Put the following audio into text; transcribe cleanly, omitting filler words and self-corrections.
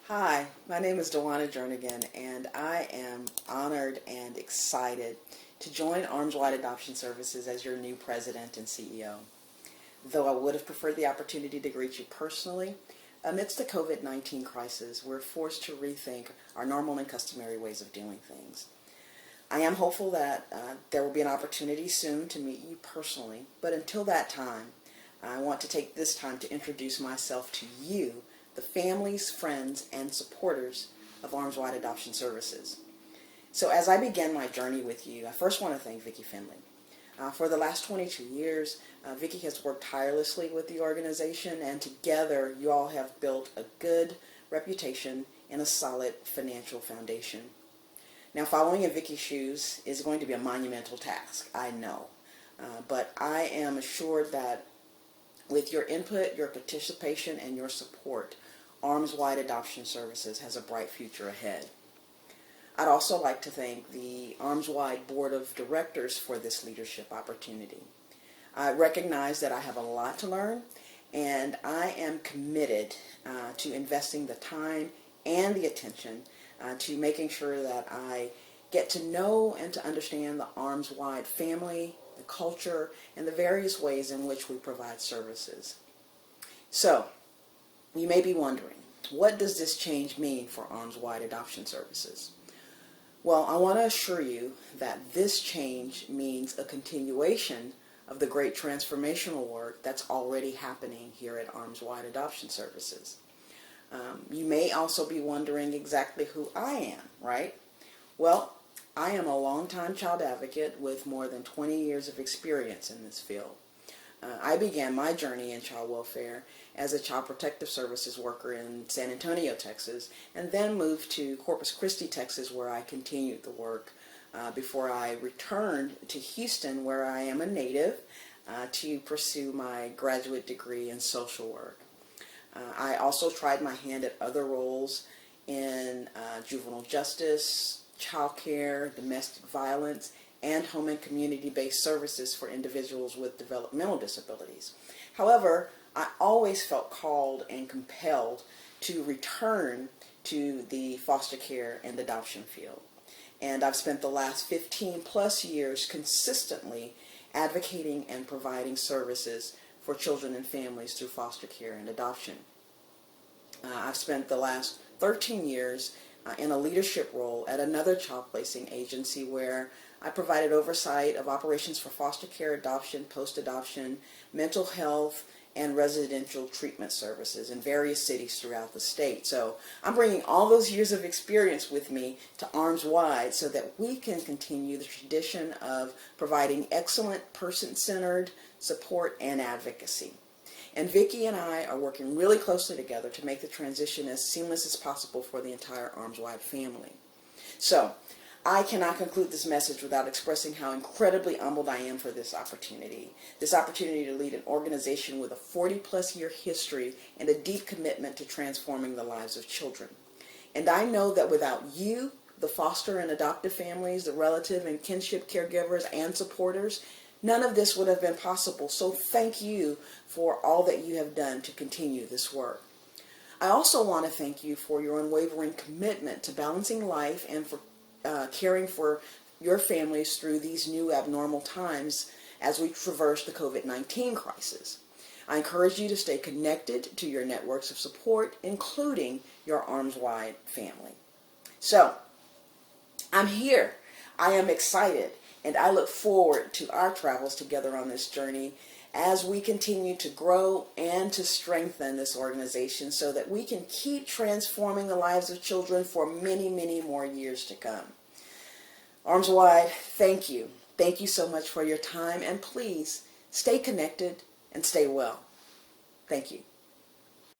Hi, my name is DeJuana Jernigan, and I am honored and excited to join Arms Wide Adoption Services as your new president and CEO. Though I would have preferred the opportunity to greet you personally, amidst the COVID-19 crisis, we're forced to rethink our normal and customary ways of doing things. I am hopeful that there will be an opportunity soon to meet you personally, but until that time, I want to take this time to introduce myself to you, the families, friends, and supporters of Arms Wide Adoption Services. So as I begin my journey with you, I first want to thank Vicki Finley. For the last 22 years, Vicki has worked tirelessly with the organization, and together you all have built a good reputation and a solid financial foundation. Now, following in Vicki's shoes is going to be a monumental task, I know. But I am assured that with your input, your participation, and your support, Arms Wide Adoption Services has a bright future ahead. I'd also like to thank the Arms Wide Board of Directors for this leadership opportunity. I recognize that I have a lot to learn, and I am committed to investing the time and the attention to making sure that I get to know and to understand the Arms Wide family, the culture, and the various ways in which we provide services. So, you may be wondering, what does this change mean for Arms Wide Adoption Services? Well, I want to assure you that this change means a continuation of the great transformational work that's already happening here at Arms Wide Adoption Services. You may also be wondering exactly who I am, right? Well, I am a longtime child advocate with more than 20 years of experience in this field. I began my journey in child welfare as a child protective services worker in San Antonio, Texas, and then moved to Corpus Christi, Texas, where I continued the work before I returned to Houston, where I am a native, to pursue my graduate degree in social work. I also tried my hand at other roles in juvenile justice, child care, domestic violence, and home and community-based services for individuals with developmental disabilities. However, I always felt called and compelled to return to the foster care and adoption field. And I've spent the last 15 plus years consistently advocating and providing services for children and families through foster care and adoption. I've spent the last 13 years in a leadership role at another child placing agency where I provided oversight of operations for foster care, adoption, post-adoption, mental health, and residential treatment services in various cities throughout the state. So I'm bringing all those years of experience with me to Arms Wide so that we can continue the tradition of providing excellent person-centered support and advocacy. And Vicki and I are working really closely together to make the transition as seamless as possible for the entire Arms Wide family. So, I cannot conclude this message without expressing how incredibly humbled I am for this opportunity to lead an organization with a 40-plus year history and a deep commitment to transforming the lives of children. And I know that without you, the foster and adoptive families, the relative and kinship caregivers and supporters, none of this would have been possible. So thank you for all that you have done to continue this work. I also want to thank you for your unwavering commitment to balancing life and for caring for your families through these new abnormal times as we traverse the COVID-19 crisis. I encourage you to stay connected to your networks of support, including your Arms Wide family. So, I'm here. I am excited, and I look forward to our travels together on this journey as we continue to grow and to strengthen this organization so that we can keep transforming the lives of children for many, many more years to come. Arms Wide, thank you. Thank you so much for your time, and please stay connected and stay well. Thank you.